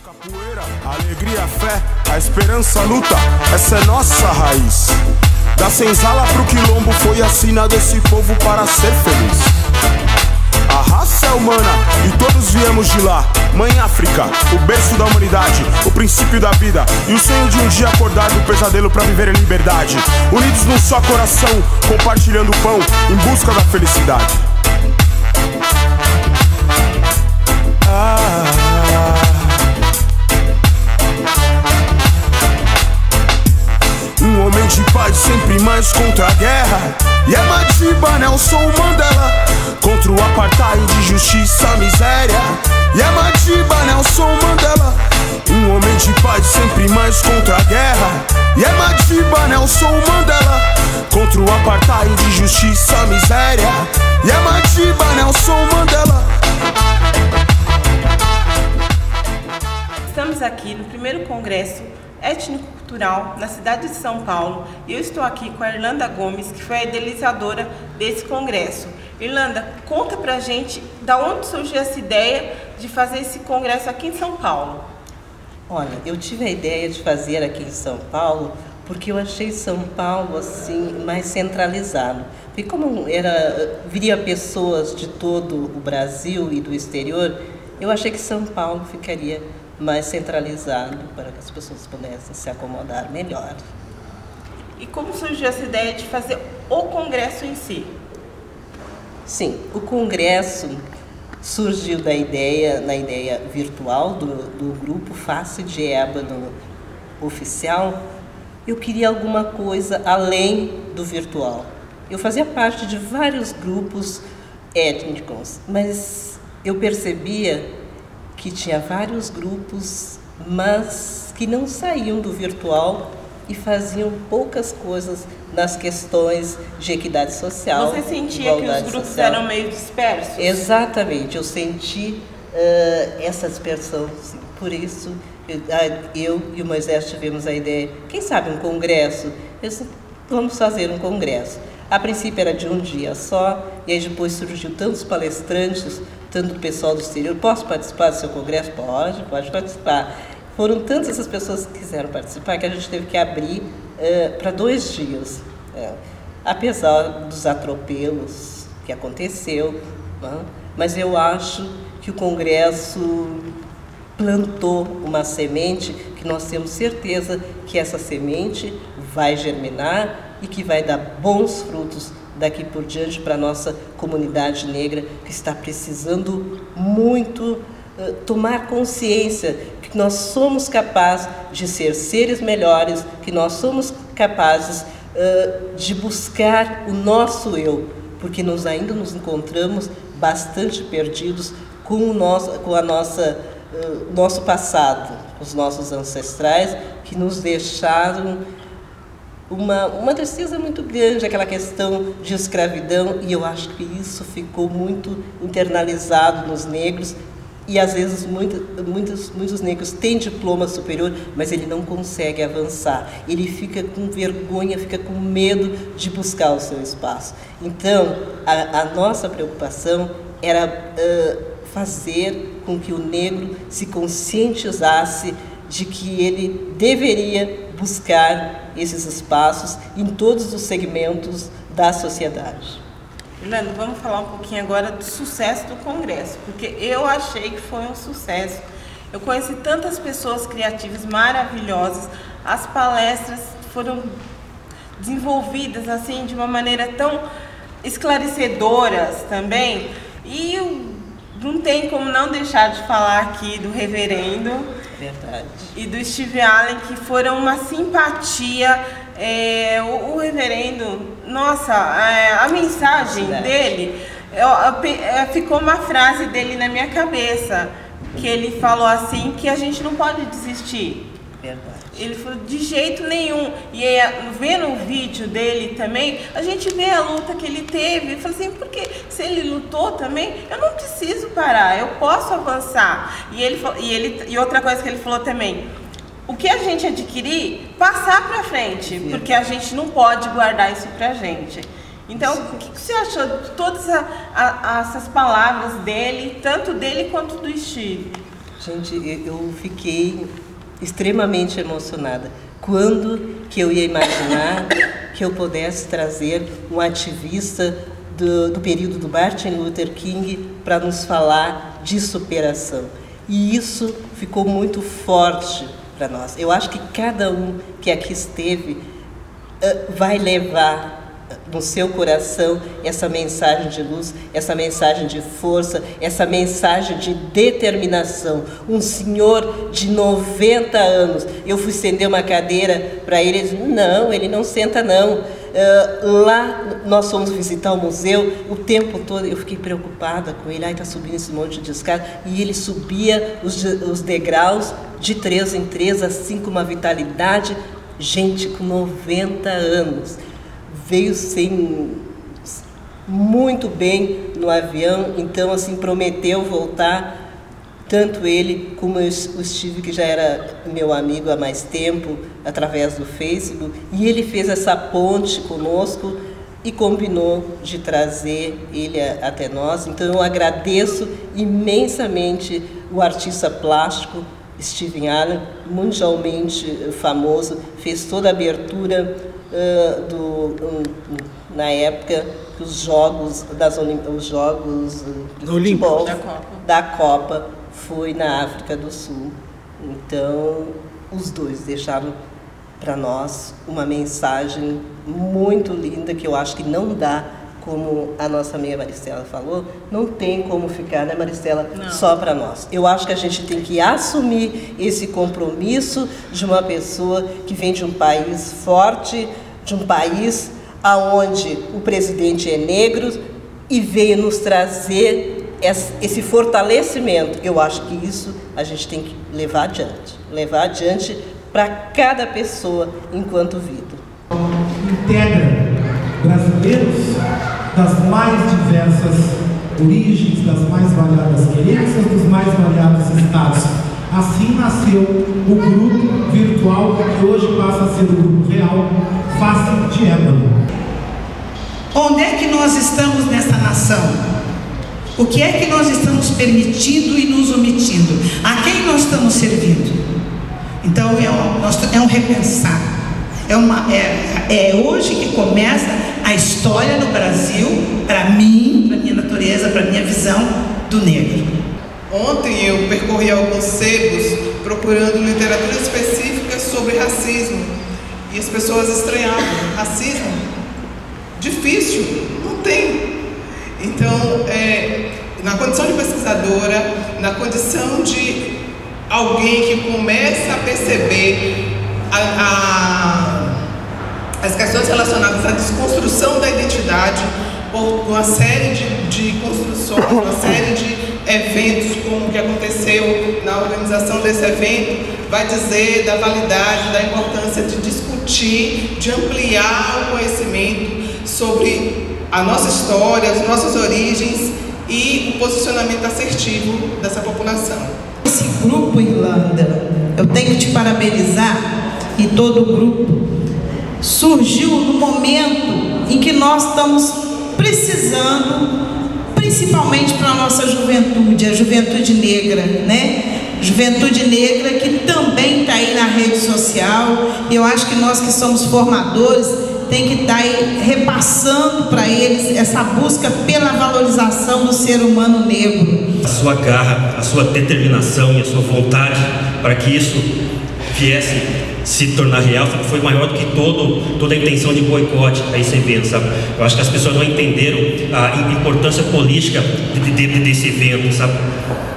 Capoeira, a alegria, a fé, a esperança, a luta, essa é nossa raiz. Da senzala pro quilombo foi a sina desse povo para ser feliz. A raça é humana e todos viemos de lá. Mãe África, o berço da humanidade, o princípio da vida e o sonho de um dia acordar do pesadelo pra viver em liberdade. Unidos num só coração, compartilhando o pão em busca da felicidade. Um homem de paz sempre mais contra a guerra. E é Madiba, Nelson Mandela, contra o apartheid, justiça, miséria. E é Madiba, Nelson Mandela, um homem de paz sempre mais contra a guerra. E é Madiba, Nelson Mandela, contra o apartheid, justiça, miséria. E é Madiba, Nelson Mandela. Estamos aqui no primeiro congresso étnico-cultural na cidade de São Paulo e eu estou aqui com a Irlanda Gomes, que foi a idealizadora desse congresso. Irlanda, conta pra gente da onde surgiu essa ideia de fazer esse congresso aqui em São Paulo. Olha, eu tive a ideia de fazer aqui em São Paulo porque eu achei São Paulo assim mais centralizado. Porque como viria pessoas de todo o Brasil e do exterior, eu achei que São Paulo ficaria mais centralizado para que as pessoas pudessem se acomodar melhor. E como surgiu essa ideia de fazer o congresso em si? Sim, o congresso surgiu na ideia virtual do grupo Face de Ébano oficial. Eu queria alguma coisa além do virtual. Eu fazia parte de vários grupos étnicos, mas eu percebia que tinha vários grupos, mas que não saíam do virtual e faziam poucas coisas nas questões de equidade social. Você sentia que os grupos social eram meio dispersos? Exatamente, eu senti essa dispersão. Sim. Por isso, eu e o Moisés tivemos a ideia, quem sabe um congresso? Vamos fazer um congresso. A princípio era de um dia só, e aí depois surgiu tantos palestrantes, tanto do pessoal do exterior. Posso participar do seu congresso? Pode participar. Foram tantas essas pessoas que quiseram participar que a gente teve que abrir para 2 dias. Apesar dos atropelos que aconteceu, mas eu acho que o congresso plantou uma semente que nós temos certeza que essa semente vai germinar e que vai dar bons frutos daqui por diante para a nossa comunidade negra, que está precisando muito tomar consciência que nós somos capazes de ser seres melhores, que nós somos capazes de buscar o nosso eu, porque nós ainda nos encontramos bastante perdidos com o nosso passado, os nossos ancestrais, que nos deixaram uma tristeza muito grande, aquela questão de escravidão, e eu acho que isso ficou muito internalizado nos negros, e às vezes muitos negros têm diploma superior, mas ele não consegue avançar, ele fica com vergonha, fica com medo de buscar o seu espaço. Então, a nossa preocupação era fazer com que o negro se conscientizasse de que ele deveria buscar esses espaços em todos os segmentos da sociedade. Irlanda, vamos falar um pouquinho agora do sucesso do congresso, porque eu achei que foi um sucesso. Eu conheci tantas pessoas criativas maravilhosas, as palestras foram desenvolvidas assim de uma maneira tão esclarecedoras também, e não tem como não deixar de falar aqui do reverendo. Verdade. E do Steve Allen, que foram uma simpatia. O reverendo, nossa, a mensagem dele, ficou uma frase dele na minha cabeça, que ele falou assim, que a gente não pode desistir. Verdade. Ele falou, de jeito nenhum. E vendo o vídeo dele também, a gente vê a luta que ele teve. Ele falou assim, porque se ele lutou também, eu não preciso parar, eu posso avançar. E outra coisa que ele falou também, o que a gente adquirir, passar para frente, porque a gente não pode guardar isso pra gente. Então, o que você achou de todas essas palavras dele, tanto dele quanto do Steve? Gente, eu fiquei extremamente emocionada. Quando que eu ia imaginar que eu pudesse trazer um ativista do período do Martin Luther King para nos falar de superação? E isso ficou muito forte para nós. Eu acho que cada um que aqui esteve vai levar no seu coração essa mensagem de luz, essa mensagem de força, essa mensagem de determinação. Um senhor de 90 anos, eu fui estender uma cadeira para ele, ele disse, não, ele não senta não. Lá nós fomos visitar o museu, o tempo todo eu fiquei preocupada com ele, está subindo esse monte de escada, e ele subia os degraus de 3 em 3, assim com uma vitalidade. Gente com 90 anos, veio muito bem no avião, então assim prometeu voltar, tanto ele como o Steve, que já era meu amigo há mais tempo, através do Facebook, e ele fez essa ponte conosco e combinou de trazer ele até nós. Então eu agradeço imensamente o artista plástico Steven Allen, mundialmente famoso, fez toda a abertura na época que os jogos do futebol da Copa foi na África do Sul. Então, os dois deixaram para nós uma mensagem muito linda, que eu acho que não dá, como a nossa amiga Maristela falou, não tem como ficar, né, Maristela, só para nós. Eu acho que a gente tem que assumir esse compromisso de uma pessoa que vem de um país forte, de um país onde o presidente é negro e veio nos trazer esse fortalecimento. Eu acho que isso a gente tem que levar adiante para cada pessoa enquanto vida. Integra brasileiros das mais diversas origens, das mais variadas querências, dos mais variados estados. Assim nasceu o grupo virtual, que hoje passa a ser o grupo real, Face de Ébano. Onde é que nós estamos nessa nação? O que é que nós estamos permitindo e nos omitindo? A quem nós estamos servindo? Então é um repensar. É hoje que começa a história no Brasil, para mim, para minha natureza, para minha visão do negro. Ontem eu percorri alguns sebos procurando literatura específica sobre racismo, e as pessoas estranhavam. Racismo? Difícil? Não tem. Então, na condição de pesquisadora, na condição de alguém que começa a perceber as questões relacionadas à desconstrução da identidade por uma série de construções, uma série de eventos, como o que aconteceu na organização desse evento, vai dizer da validade, da importância de discutir, de ampliar o conhecimento sobre a nossa história, as nossas origens e o posicionamento assertivo dessa população. Esse grupo Irlanda, eu tenho que te parabenizar, e todo o grupo, surgiu no momento em que nós estamos precisando, principalmente para a nossa juventude, a juventude negra, né? Juventude negra que também está aí na rede social. Eu acho que nós que somos formadores tem que estar aí repassando para eles essa busca pela valorização do ser humano negro. A sua garra, a sua determinação e a sua vontade para que isso viesse se tornar real foi maior do que toda a intenção de boicote a esse evento, sabe? Eu acho que as pessoas não entenderam a importância política desse evento, sabe?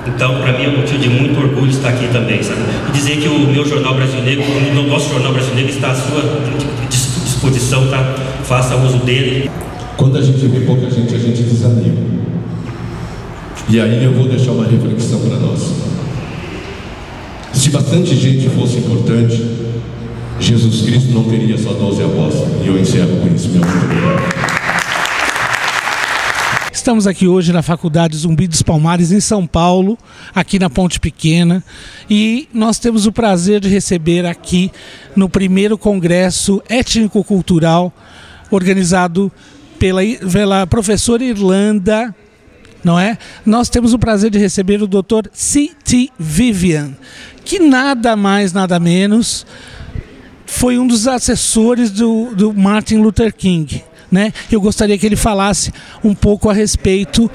Então, para mim é um motivo de muito orgulho estar aqui também, sabe? E dizer que o meu jornal brasileiro, o nosso jornal brasileiro está à sua disposição, tá? Faça uso dele. Quando a gente vê pouca gente, a gente desanima. E aí eu vou deixar uma reflexão para nós. Se bastante gente fosse importante, Jesus Cristo não teria só 12 apóstolos. E eu encerro com isso, meu muito. Estamos aqui hoje na Faculdade Zumbi dos Palmares, em São Paulo, aqui na Ponte Pequena, e nós temos o prazer de receber aqui no primeiro congresso étnico-cultural organizado pela professora Irlanda, não é? Nós temos o prazer de receber o Dr. C.T. Vivian, que nada mais, nada menos foi um dos assessores do Martin Luther King, né? Eu gostaria que ele falasse um pouco a respeito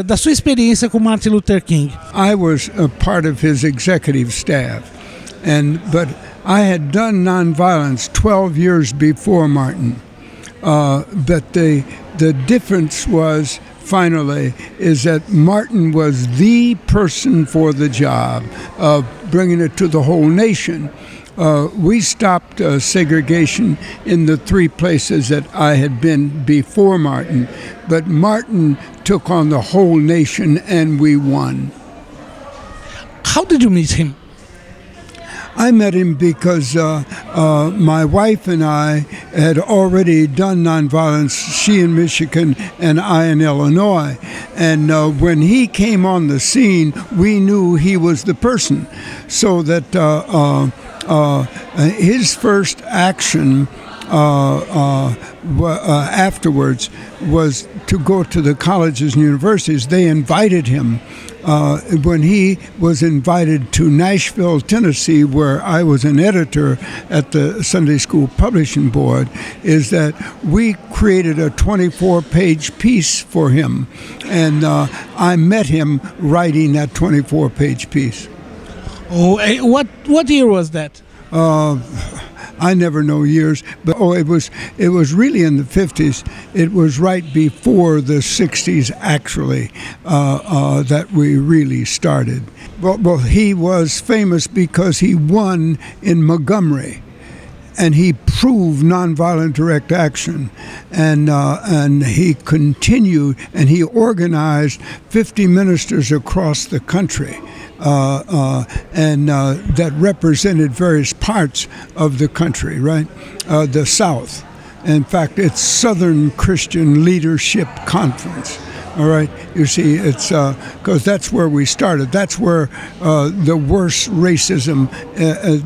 da sua experiência com Martin Luther King. I was a part of his executive staff, but I had done nonviolence 12 years before Martin. But the difference was, finally, is that Martin was the person for the job of bringing it to the whole nation. We stopped segregation in the 3 places that I had been before Martin, but Martin took on the whole nation and we won. How did you meet him? I met him because my wife and I had already done nonviolence, she in Michigan and I in Illinois. And when he came on the scene, we knew he was the person. So that his first action afterwards was to go to the colleges and universities. They invited him. When he was invited to Nashville, Tennessee, where I was an editor at the Sunday School Publishing Board, is that we created a 24-page piece for him. And I met him writing that 24-page piece. Oh, what year was that? I never know years, but it was really in the 50s. It was right before the 60s, actually, that we really started. Well, he was famous because he won in Montgomery, and he proved nonviolent direct action, and he continued, and he organized 50 ministers across the country. That represented various parts of the country, right? The South. In fact, it's Southern Christian Leadership Conference. All right, you see, it's because that's where we started. That's where the worst racism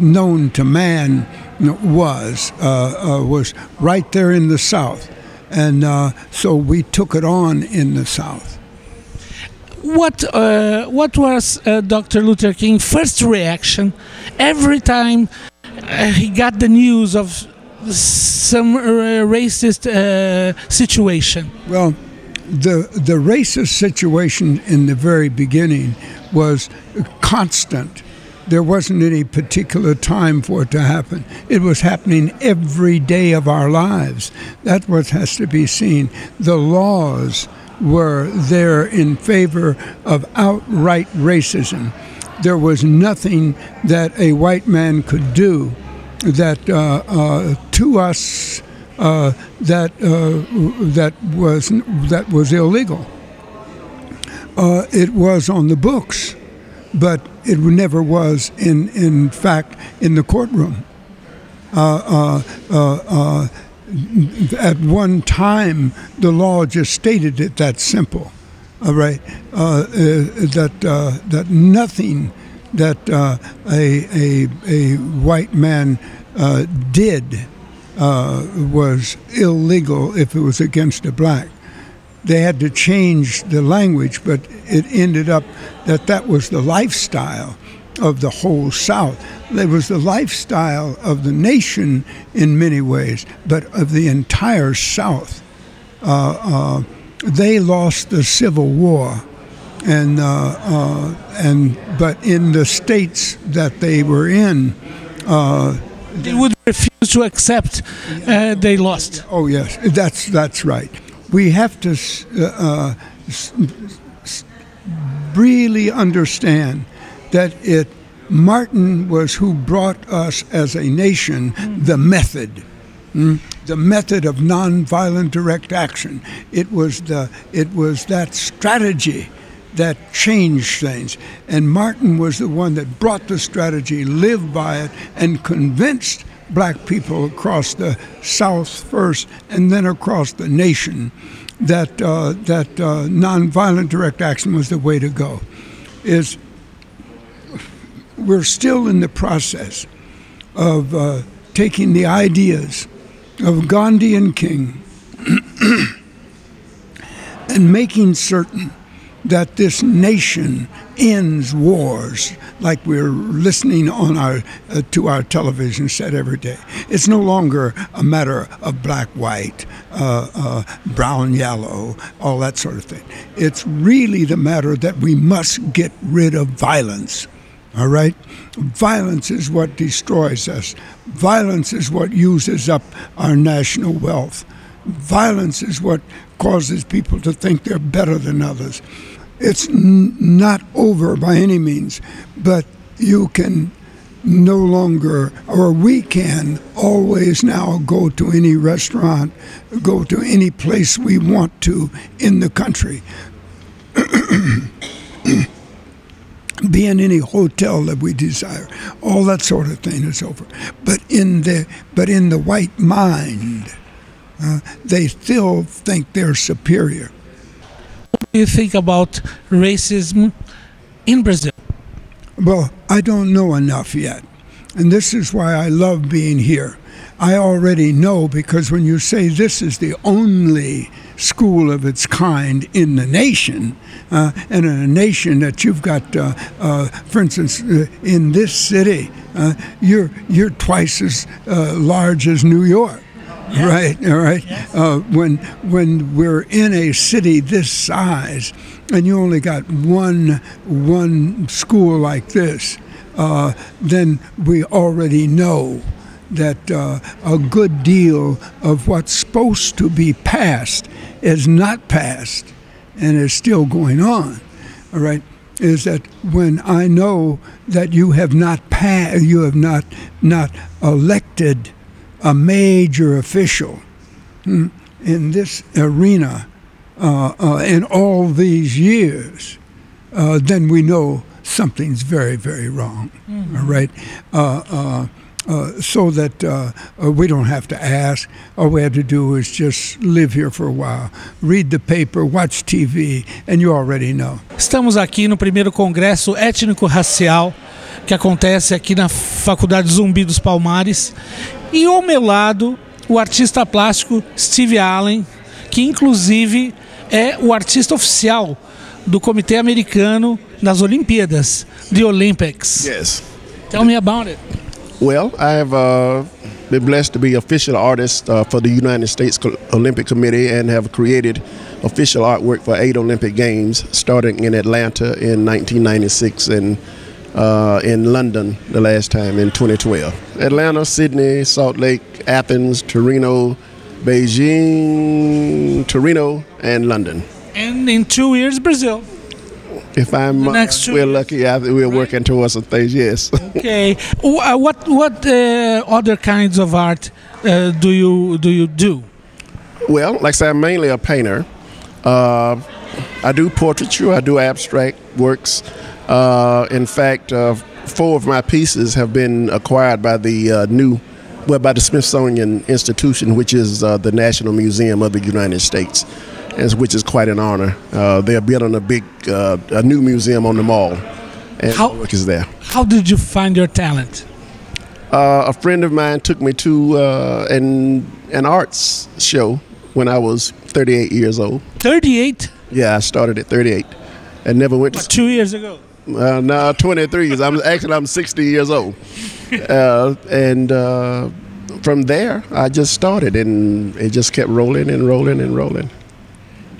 known to man was right there in the South, and so we took it on in the South. What was Dr. Luther King's first reaction every time he got the news of some racist situation? Well, the racist situation in the very beginning was constant. There wasn't any particular time for it to happen. It was happening every day of our lives. That's what has to be seen. The laws were there in favor of outright racism. There was nothing that a white man could do that to us that was illegal. It was on the books, but it never was in fact in the courtroom. At one time, the law just stated it that simple, all right? That nothing that a white man did was illegal if it was against a black. They had to change the language, but it ended up that was the lifestyle of the whole South. It was the lifestyle of the nation in many ways, but of the entire South. They lost the Civil War, but in the states that they were in, they would refuse to accept they lost. Oh yes, that's right. We have to really understand that Martin was who brought us as a nation the method of nonviolent direct action. It was that strategy that changed things, and Martin was the one that brought the strategy, lived by it, and convinced black people across the South first, and then across the nation, that nonviolent direct action was the way to go. We're still in the process of taking the ideas of Gandhi and King and and making certain that this nation ends wars like we're listening on to our television set every day. It's no longer a matter of black, white, brown, yellow, all that sort of thing. It's really the matter that we must get rid of violence. All right? Violence is what destroys us. Violence is what uses up our national wealth. Violence is what causes people to think they're better than others. It's not over by any means, but you can no longer, or we can always now go to any restaurant, go to any place we want to in the country, be in any hotel that we desire. All that sort of thing is over. But in the white mind, they still think they're superior. What do you think about racism in Brazil? Well, I don't know enough yet. And this is why I love being here. I already know, because when you say this is the only school of its kind in the nation, and in a nation that you've got, for instance, in this city, you're twice as large as New York. Yes. Right, all right. Yes. When we're in a city this size, and you only got one school like this, then we already know that a good deal of what's supposed to be passed is not passed, and is still going on. All right, is that when I know that you have not not elected a major official in this arena in all these years, then we know something's very, very wrong. Mm-hmm. All right? So that we don't have to ask. All we have to do is just live here for a while, read the paper, watch TV, and you already know. Estamos aqui no primeiro congresso étnico-racial que acontece aqui na Faculdade Zumbi dos Palmares. E ao meu lado, o artista plástico Steve Allen, que inclusive é o artista oficial do Comitê Americano das Olimpíadas, the Olympics. Yes. Tell me about it. Well, I have been blessed to be official artist for the United States Olympic Committee and have created official artwork for 8 Olympic Games, starting in Atlanta in 1996 and in London the last time in 2012. Atlanta, Sydney, Salt Lake, Athens, Torino, Beijing, Torino, and London. And in 2 years, Brazil. If we're lucky, we're working towards some things, yes. Okay. What other kinds of art do you do? Well, like I said, I'm mainly a painter. I do portraiture, I do abstract works. In fact, 4 of my pieces have been acquired by the by the Smithsonian Institution, which is the National Museum of the United States, which is quite an honor. They're building a new museum on the mall, and the work is there. How did you find your talent? A friend of mine took me to an arts show when I was 38 years old. 38? Yeah, I started at 38 and never went to 2 years ago? No, 23. I'm 60 years old. And from there, I just started, and it just kept rolling and rolling and rolling.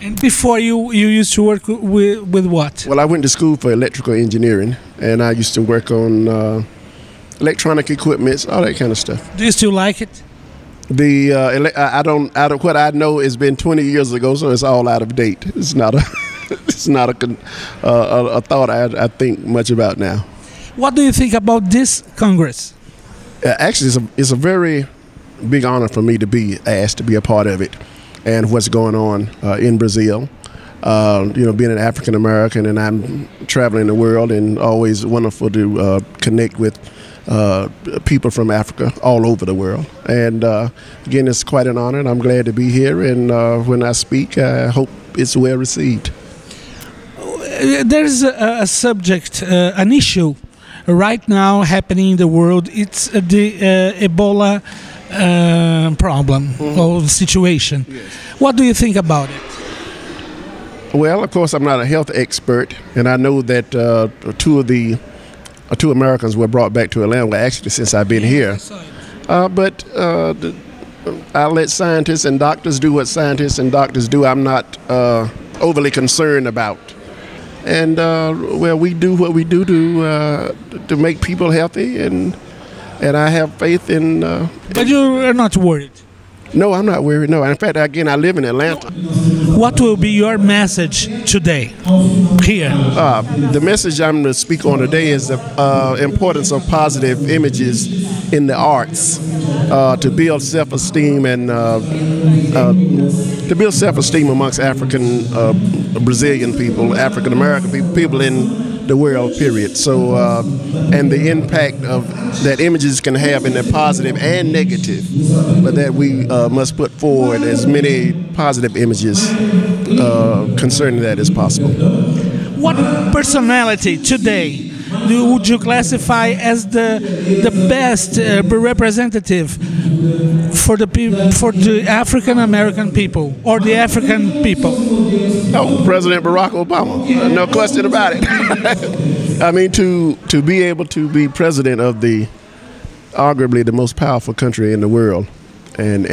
And before you used to work with what? Well, I went to school for electrical engineering, and I used to work on electronic equipment, all that kind of stuff. Do you still like it? What I know has been 20 years ago, so it's all out of date. It's not a thought I think much about now. What do you think about this Congress? Actually, it's a very big honor for me to be asked to be a part of it, and what's going on in Brazil. Being an African American, and I'm traveling the world, and always wonderful to connect with people from Africa all over the world. And again, it's quite an honor, and I'm glad to be here. And when I speak, I hope it's well received. There's a subject, an issue right now happening in the world. It's the Ebola problem or situation. Yes. What do you think about it? Well, of course, I'm not a health expert, and I know that two Americans were brought back to Atlanta, well, actually, since I've been here. But I'll let scientists and doctors do what scientists and doctors do. I'm not overly concerned about. And, well, we do what we do to make people healthy, and I have faith in... But you're not worried? No, I'm not worried, no. In fact, again, I live in Atlanta. What will be your message today here? The message I'm going to speak on today is the importance of positive images in the arts to build self-esteem and to build self-esteem amongst African, Brazilian people, African American people, people in the world, period. So, and the impact of that images can have in the positive and negative, but that we must put forward as many positive images concerning that as possible. What personality today would you classify as the best representative for the African American people or the African people? Oh, President Barack Obama, no question about it. I mean, to be able to be president of arguably the most powerful country in the world, and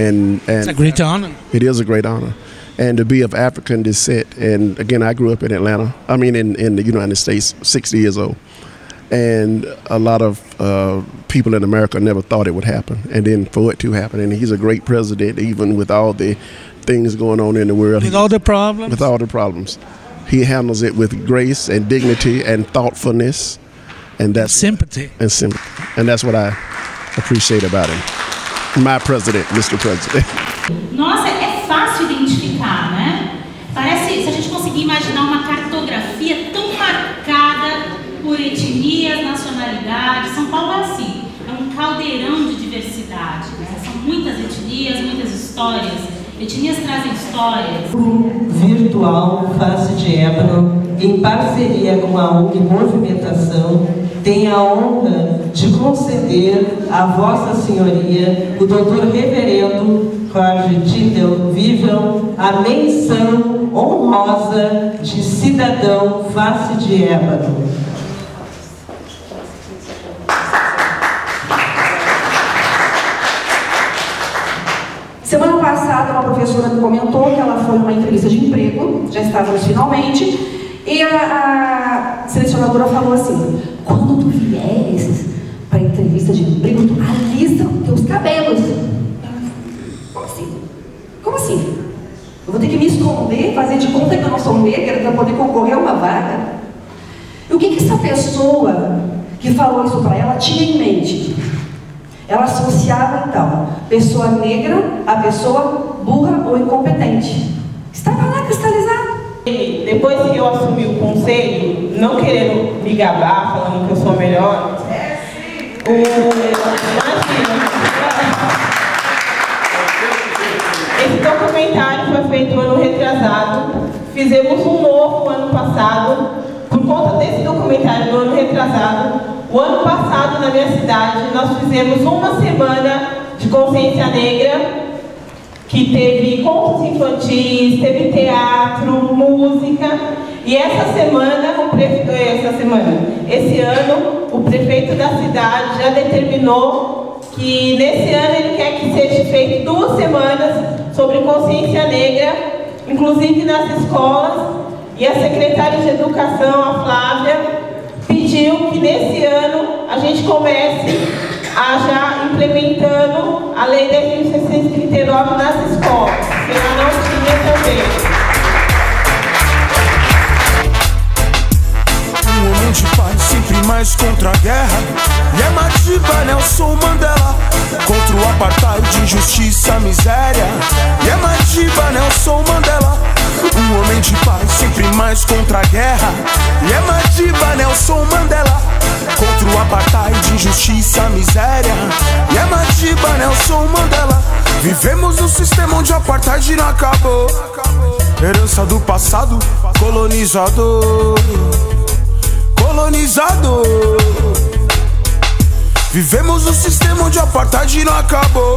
it's a great honor. It is a great honor, and to be of African descent. And again, I grew up in Atlanta. I mean, in the United States, 60 years old. And a lot of people in America never thought it would happen, and then for it to happen. And he's a great president, even with all the things going on in the world. With all the problems? With all the problems. He handles it with grace and dignity and thoughtfulness. And that's sympathy. And sympathy. And that's what I appreciate about him. My president, Mr. President. Nossa, é fácil identificar, né? Parece, se a gente conseguir imaginar uma cartografia tão marcada por etnias, nacionalidades. São Paulo é assim, é um caldeirão de diversidade, né? São muitas etnias, muitas histórias. Etnias trazem histórias. O virtual Face de Ébano, em parceria com a ONG Movimentação, tem a honra de conceder a Vossa Senhoria, o Dr. Reverendo Jorge Tindel Vivian, a menção honrosa de cidadão Face de Ébano. Semana passada, uma professora me comentou que ela foi numa entrevista de emprego, já estávamos finalmente, e a selecionadora falou assim: quando tu vieres para a entrevista de emprego, tu alisa os teus cabelos. Como assim? Como assim? Eu vou ter que me esconder, fazer de conta que eu não sou negra para poder concorrer a uma vaga? E o que essa pessoa que falou isso para ela tinha em mente? Ela associava, então, pessoa negra a pessoa burra ou incompetente. Estava lá cristalizado. Depois que eu assumi o conselho, não querendo me gabar, falando que eu sou melhor, esse documentário foi feito ano retrasado, fizemos um novo ano passado, por conta desse documentário do ano retrasado. O ano passado, na minha cidade, nós fizemos uma semana de consciência negra, que teve contos infantis, teve teatro, música, e esse ano, o prefeito da cidade já determinou que nesse ano ele quer que seja feito 2 semanas sobre consciência negra, inclusive nas escolas, e a secretária de Educação, a Flávia, pediu que nesse ano a gente comece a já implementando a Lei 10.639 nas escolas, que ela não tinha também. Um homem de paz, sempre mais contra a guerra. E é Madiba, Nelson Mandela, contra o apartheid, injustiça, miséria. E é Madiba, Nelson Mandela, um homem de paz, sempre mais contra a guerra. E é Madiba, Nelson Mandela, contra o apartheid, injustiça, miséria. E é Madiba, Nelson Mandela. Vivemos um sistema onde o apartheid não acabou. Herança do passado, colonizador. Colonizador. Vivemos um sistema onde o apartheid não acabou.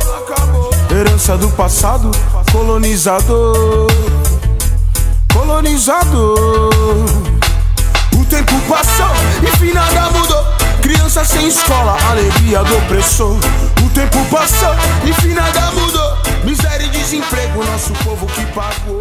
Herança do passado, colonizador. colonizador. O tempo passou, enfim nada mudou. Criança sem escola, alegria do opressor. O tempo passou, enfim nada mudou. Miséria e desemprego, nosso povo que pagou.